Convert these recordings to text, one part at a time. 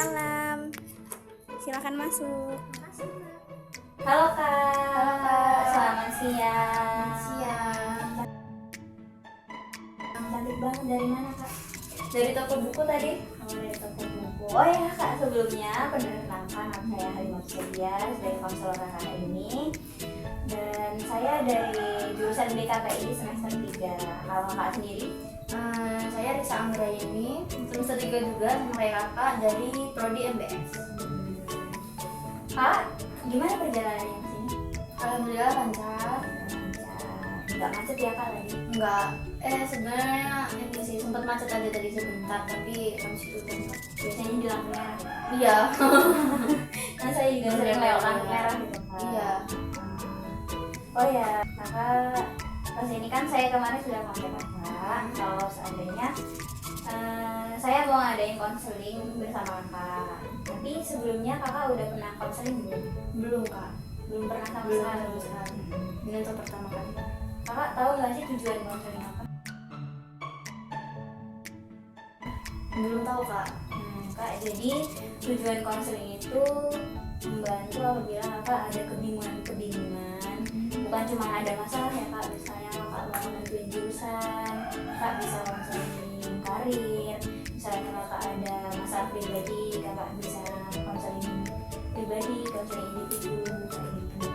Salam. Silakan masuk. Halo Kak, selamat siang. Cantik banget, dari mana Kak? Dari toko buku tadi? Oh, dari toko buku. Oh ya Kak, sebelumnya perkenalkan nama saya Halimah Sedia sebagai konselor KKK ini. Dan saya dari jurusan BKPI semester 3. Kalau Kak sendiri? Saya Risa Anggrayani, semester 3 juga sama kayak kakak dari Prodi MBS. Kak, gimana perjalanannya ke sini? Alhamdulillah lancar. Nggak macet ya Kak tadi? Enggak, sebenarnya ini sih sempat macet aja tadi sebentar, tapi habis itu tempat. Biasanya di lampu merah. Iya. Nah saya juga sering lewat lampu merah gitu Kak. Iya. Oh ya, Kakak pas ini kan saya kemarin sudah kontak Kakak kalau seandainya saya mau ngadain konseling bersama Kakak. Tapi sebelumnya Kakak udah pernah konseling belum? Belum kak. Belum pernah sama Belum sekali. Ini untuk pertama kali. Kakak tahu nggak sih tujuan konseling apa? Belum tahu kak. Kak, jadi tujuan konseling itu membantu apabila Kakak ada kebingungan. Bukan cuma ada masalah ya Kak, misalnya Kakak mau nentuin jurusan, Kakak bisa konseling karir. Misalnya Kakak ada masalah pribadi, Kakak bisa konseling pribadi, konseling individu kayak gitu.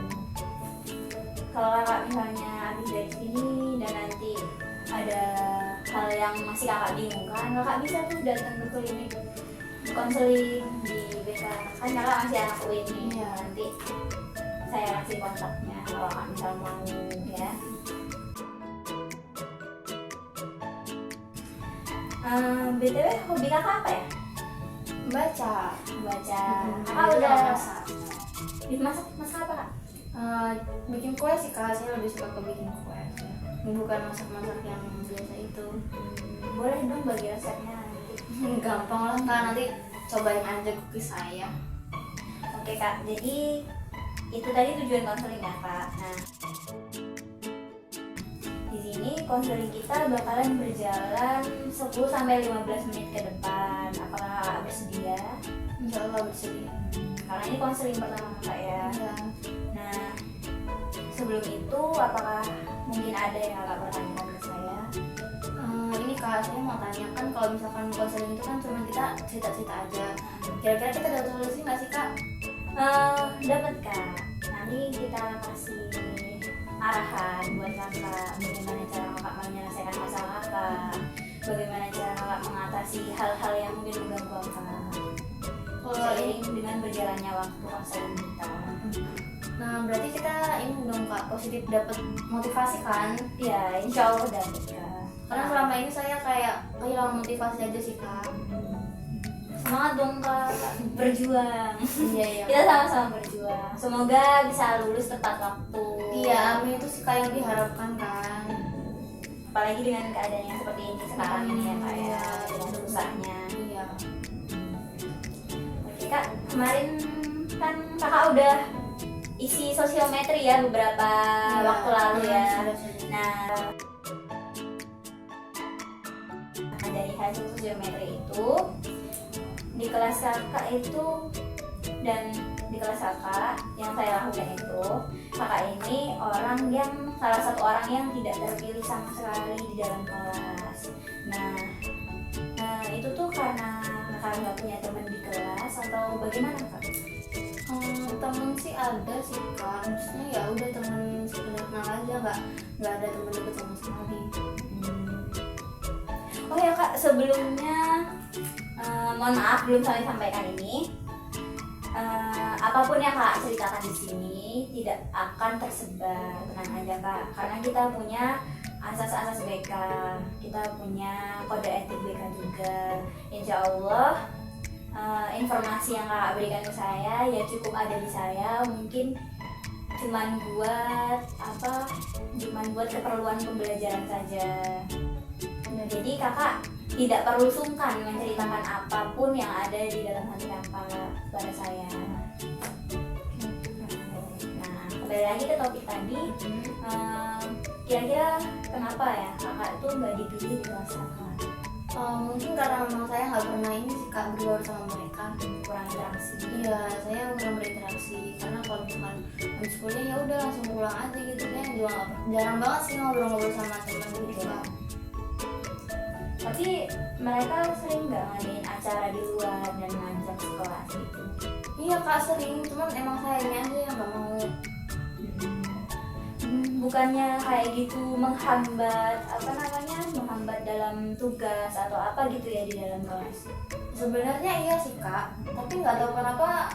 Kalau Kakak misalnya habis dari sini dan nanti ada hal yang masih Kakak bingungkan, Kakak bisa tuh datang ke klinik konseling di BK. Kan Kakak masih anak UIN nih. Iya. Nanti saya kasih kontaknya kalau Kak misal mau ya. BTW hobi Kakak apa ya? Baca. Baca. Kakak Juga udah masak. masak apa Kak? Bikin kue sih kak, saya lebih suka ke bikin kue. Bukan masak-masak yang biasa itu. Boleh dong bagi resepnya nanti. Gampang lah kak, nanti cobain aja cookies saya. Oke Kak, jadi itu tadi tujuan konseling ya Kak. Nah, di sini konseling kita bakalan berjalan 10-15 menit ke depan. Apakah Kakak bersedia? Insya Allah bersedia. Karena ini konseling pertama Kak ya. Ya. Nah, sebelum itu apakah mungkin ada yang Kakak pertanyakan ke saya? Ini kak, saya mau tanya kan kalau misalkan konseling itu kan cuma kita cerita-cerita aja. Kira-kira kita dapat solusi nggak sih kak? Dapat Kak. Nanti kita kasih arahan buat Kakak bagaimana cara Kakak menyelesaikan masalah Kakak, bagaimana cara Kakak mengatasi hal-hal yang mungkin mengganggu Kakak. Seiring dengan berjalannya waktu konseling kita. Nah berarti kita ini dong kak, positif dapat motivasi kan? Ya, insya Allah dapat Kak. Karena selama ini saya kayak kehilangan motivasi aja sih kak. Semangat dong Kak, berjuang. Iya. Kita sama-sama berjuang. Semoga bisa lulus tepat waktu. Iya, amin, itu sih kak yang diharapkan kan. Apalagi dengan keadaan yang seperti ini sekarang ini ya Kak ya, Iya. dengan susahnya. Iya. Oke Kak, kemarin kan Kakak udah isi sosiometri ya beberapa waktu lalu ya. Sudah. Nah, dari hasil sosiometri itu di kelas Kakak itu dan di kelas Kakak yang saya lakukan itu, Kakak ini salah satu orang yang tidak terpilih sama sekali di dalam kelas. Nah, itu tuh karena Kakak nggak punya teman di kelas atau bagaimana Kak? Temen sih ada sih kak, maksudnya ya udah temen sekedar kenal aja, nggak ada temen deket sama sekali. Oh ya Kak, sebelumnya mohon maaf belum saya sampaikan ini. Apapun yang Kak ceritakan di sini tidak akan tersebar, tenang aja Kak. Karena kita punya asas-asas BK, kita punya kode etik BK juga. Insya Allah informasi yang Kak berikan ke saya ya cukup ada di saya. Mungkin cuman buat keperluan pembelajaran saja. Nah, jadi Kakak tidak perlu sungkan menceritakan apapun yang ada di dalam hati Kakak kepada saya. Nah, kembali lagi ke topik tadi. Kira-kira kenapa ya Kakak itu nggak dipilih di kelas Kakak? Mungkin karena memang saya nggak pernah ini sih kak bergaul sama mereka, kurang interaksi. iya saya kurang berinteraksi karena kalau misalkan habis kuliah ya udah langsung pulang aja gitu, saya juga jarang banget sih ngobrol-ngobrol sama teman gitu kak. Tapi mereka sering nggak ngadain acara di luar dan ngajak kelas gitu? Iya kak sering, cuman emang sayangnya aja yang nggak mau. Bukannya kayak gitu menghambat menghambat dalam tugas atau apa gitu ya di dalam kelas? Sebenarnya iya sih kak, tapi nggak tahu kenapa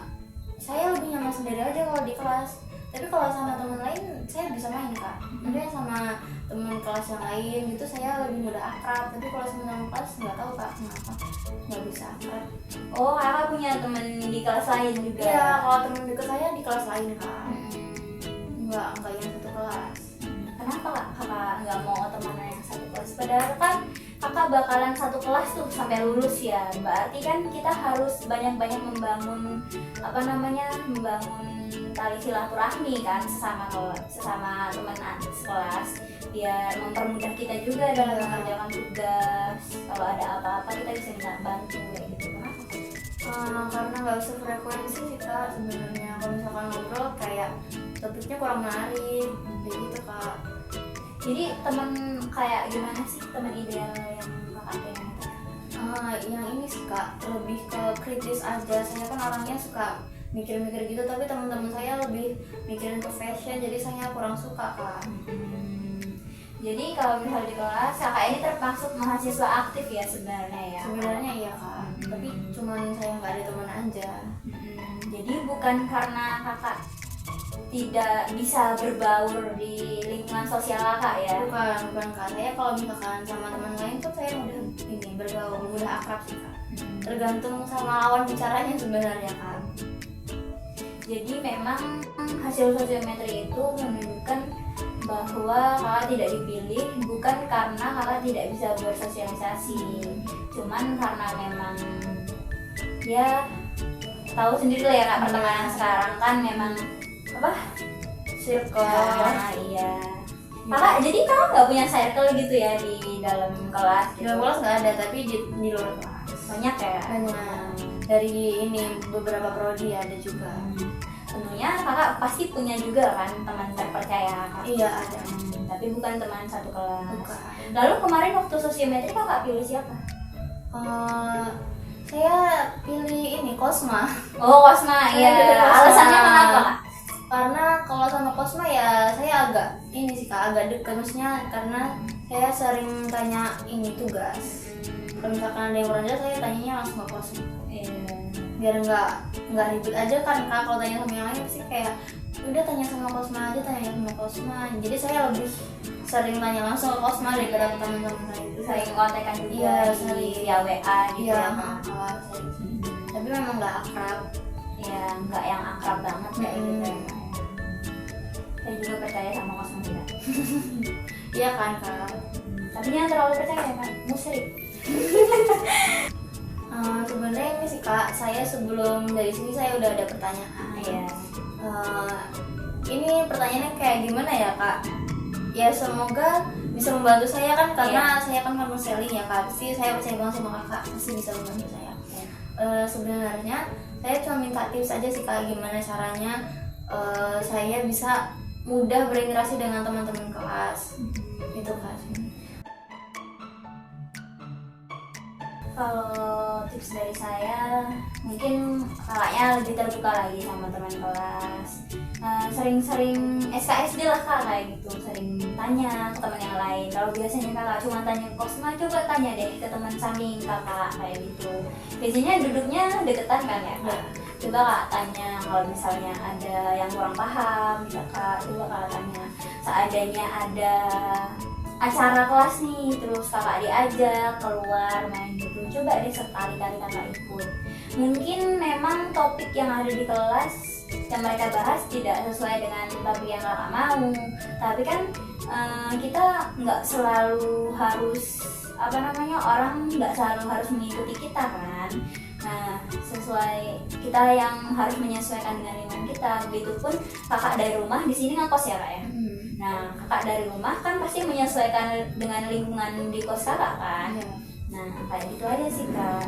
saya lebih nyaman sendiri aja kalau di kelas. Tapi kalau sama teman lain saya bisa main kak, maksudnya sama teman kelas yang lain gitu saya lebih mudah akrab. Tapi kalau sama teman kelas nggak tahu kak kenapa nggak bisa akrab. Oh, kakak punya temen di kelas lain juga? Iya, kalau teman dekat saya di kelas lain kak, nggak yang satu kelas. Kenapa kakak nggak mau temenan yang satu kelas? Padahal kan kakak bakalan satu kelas tuh sampai lulus ya. Berarti kan kita harus banyak-banyak membangun tali silaturahmi kan sesama teman sekelas, biar mempermudah kita juga dalam mengerjakan tugas. Kalau ada apa-apa kita bisa minta bantu kayak gitu. Kenapa? Karena nggak sefrekuensi sih kak sebenarnya. Kalau misalkan ngobrol kayak topiknya kurang menarik kayak gitu kak. Jadi teman kayak gimana sih teman ideal yang kakak pengen itu? Yang ini sih kak lebih ke kritis aja. Saya kan orangnya suka mikir-mikir gitu, tapi teman-teman saya lebih mikirin ke fashion, jadi saya kurang suka kak. Jadi kalau misalnya di kelas kakak ini termasuk mahasiswa aktif ya sebenarnya ya? Sebenarnya iya kak, tapi cuman saya nggak ada teman aja. Jadi bukan karena kakak tidak bisa berbaur di lingkungan sosial kakak ya? Bukan kak, saya kalau misalkan sama teman lain tuh saya mudah bergaul, mudah akrab sih kak. Tergantung sama lawan bicaranya sebenarnya kak. Jadi memang hasil sosiometri itu menunjukkan bahwa kakak tidak dipilih bukan karena kakak tidak bisa bersosialisasi, cuman karena memang ya tahu sendiri lah ya kak, pertemanan sekarang kan memang circle. Iya. Kakak jadi kakak nggak punya circle gitu ya di dalam kelas? Di dalam kelas nggak ada, tapi di luar kelas banyak ya. Banyak. Dari ini beberapa prodi ada juga. Tentunya kakak pasti punya juga kan teman terpercaya kakak? Iya ada. Tapi bukan teman satu kelas. Bukan. Lalu kemarin waktu sosiometri kakak pilih siapa? Saya pilih ini Kosma. Oh, Kosma, iya. Alasannya kenapa kak? Karena kalau sama Kosma ya saya agak ini sih kak, agak dekat, maksudnya karena saya sering tanya ini tugas. Kalau misalkan ada yang kurang jelas saya tanyanya langsung ke Kosma. Iya. Biar nggak ribet aja kan kak, kalau tanya sama yang lain pasti kayak udah tanya sama Kosma aja, tanya sama Kosma. Jadi saya lebih sering tanya langsung ke Kosma daripada ke teman-teman saya itu. Sering kontekan juga Iya, via WA gitu iya, ya kak? tapi memang nggak akrab. Ya, nggak yang akrab banget kayak gitu ya. Saya juga percaya sama Kosma juga. Iya kan kak. Tapi jangan terlalu percaya kan, musyrik. Sebenarnya ini sih kak, saya sebelum dari sini saya udah ada pertanyaan. Iya. Ini pertanyaannya kayak gimana ya kak? Ya semoga bisa membantu saya kan, karena saya kan konseling ya kak. Pasti saya percaya banget sama kakak, pasti bisa membantu saya. Sebenarnya saya cuma minta tips aja sih kak, gimana caranya saya bisa mudah berinteraksi dengan teman-teman kelas. Itu kak. Kalau tips dari saya, mungkin kakaknya lebih terbuka lagi sama teman kelas. Sering-sering SKSD lah kak, kayak gitu. Sering tanya ke teman yang lain. Kalau biasanya kakak cuma tanya ke Kosma, coba tanya deh ke teman samping kakak, kayak gitu. Biasanya duduknya deketan kan ya kak. Coba kak tanya kalau misalnya ada yang kurang paham, kak coba kak tanya. Seandainya ada acara kelas nih, terus kakak diajak keluar main gitu, coba deh sekali-kali kakak ikut. Mungkin memang topik yang ada di kelas yang mereka bahas tidak sesuai dengan topik yang kakak mau, tapi kan kita nggak selalu harus orang nggak selalu harus mengikuti kita kan. Nah, sesuai kita yang harus menyesuaikan dengan lingkungan kita. Begitupun kakak dari rumah di sini ngekos ya kak ya. Nah, kakak dari rumah kan pasti menyesuaikan dengan lingkungan di kos kakak kan. Nah kayak gitu aja sih kak.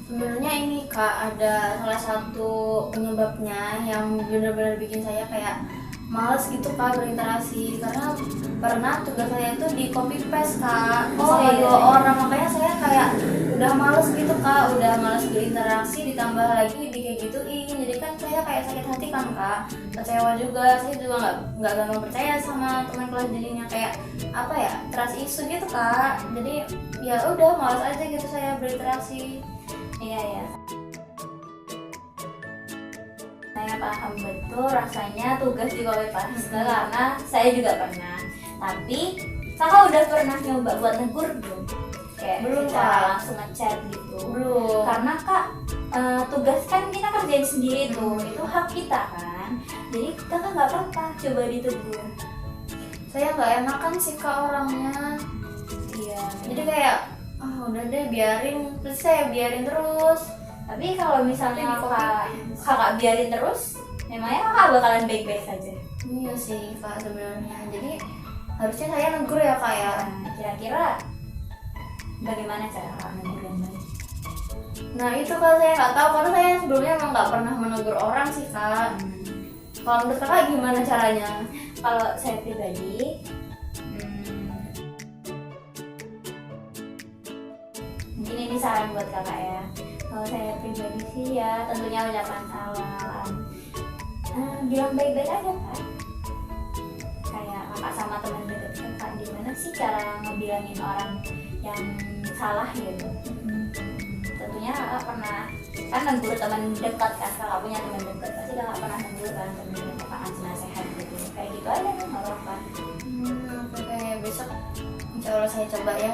Sebenarnya ini kak ada salah satu penyebabnya yang benar-benar bikin saya kayak males gitu kak berinteraksi, karena pernah tugas saya itu di copy paste kak sama iya. 2 orang, makanya saya kayak udah males gitu kak, udah males berinteraksi ditambah lagi di kayak gituin, jadi kan saya kayak sakit hati kan kak, kecewa juga, saya juga nggak gampang percaya sama teman kelas, jadinya kayak apa ya, trust issue gitu kak, jadi ya udah males aja gitu saya berinteraksi. Iya ya. Saya paham betul rasanya tugas di copy paste karena saya juga pernah. Tapi kakak udah pernah nyoba buat negur belum? Kayak Belum, secara Kak. langsung ngechat gitu. Belum. Karena kak tugas kan kita kerjain sendiri tuh, itu hak kita kan. Jadi kakak nggak apa-apa coba ditegur. Saya nggak enakan sih kak orangnya, Iya. jadi kayak udah deh biarin, terus saya biarin terus. Tapi kalau misalnya Tapi di kakak biarin terus, memangnya kakak bakalan baik-baik saja. Iya sih kak sebenarnya, jadi harusnya saya negur ya kak ya. Nah, kira-kira bagaimana cara kakak negur yang baik? Nah itu kalau saya nggak tahu, karena saya sebelumnya emang nggak pernah menegur orang sih kak. Kalau menurut kakak gimana caranya? Kalau saya pribadi, mungkin ini saran buat kakak ya. Kalau saya pribadi sih ya tentunya ucapan salam, bilang baik-baik aja kan. Kayak kakak sama teman dekat kakak, gimana sih cara ngebilangin orang yang salah gitu. Tentunya kakak pernah kan negur teman dekat kan, kakak punya teman dekat pasti kakak pernah negur kan teman dekat kakak ngasih nasihat gitu. Kayak gitu aja kan nggak apa-apa. Oke, kayak besok insya Allah saya coba ya.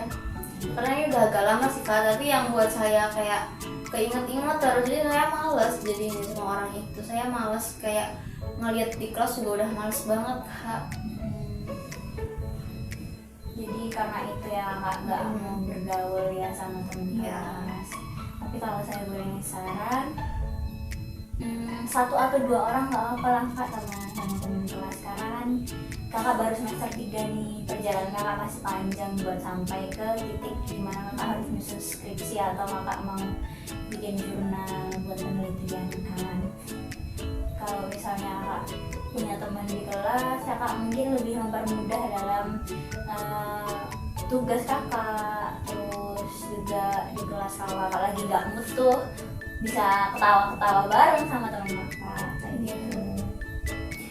Karena ini udah agak lama sih kak, tapi yang buat saya kayak keinget-inget terus, jadi saya males jadinya sama orang itu. Saya males kayak ngeliat di kelas juga udah males banget kak. Jadi karena itu ya kakak nggak mau bergaul ya sama teman Iya. kelas. Tapi kalau saya boleh saran, 1 atau 2 orang nggak apa-apa lah kak sama teman kelas, karena kan kakak baru semester 3 nih, perjalanan kakak masih panjang buat sampai ke titik dimana kakak harus nyusun skripsi atau kakak mau bikin jurnal buat penelitian kan. Kalau misalnya kakak punya teman di kelas, kakak mungkin lebih mempermudah dalam tugas kakak. Terus juga di kelas kalau kakak lagi gak mood tuh bisa ketawa-ketawa bareng sama teman kakak kayak gitu.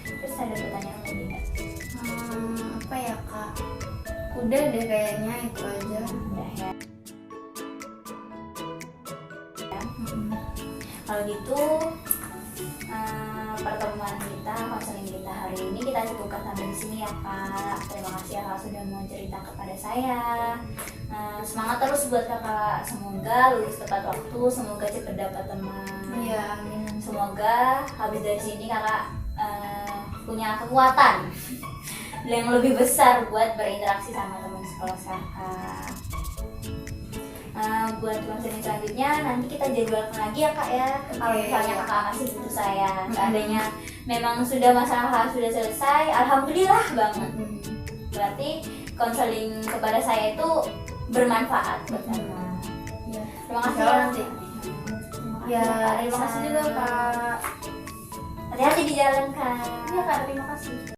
Terus ada pertanyaan lagi nggak? Apa ya kak? Udah deh kayaknya itu aja. Udah ya. Kalau gitu pertemuan kita, konseling kita hari ini kita cukupkan sampai di sini ya kak. Terima kasih ya kak sudah mau cerita kepada saya. Semangat terus buat kakak, semoga lulus tepat waktu, semoga cepat dapat teman. Iya, amin. Semoga habis dari sini kakak punya kekuatan yang lebih besar buat berinteraksi sama teman sekolah kakak. Buat konseling selanjutnya nanti kita jadwalkan lagi ya kak ya. Kalau misalnya kakak masih butuh saya, seandainya memang sudah masalah sudah selesai, alhamdulillah banget. Berarti konseling kepada saya itu bermanfaat buat kakak. Ya. Terima kasih Insya Allah ya. nanti. Ya, Terima kasih juga kak. Hati-hati di jalan kak. Iya kak, terima kasih.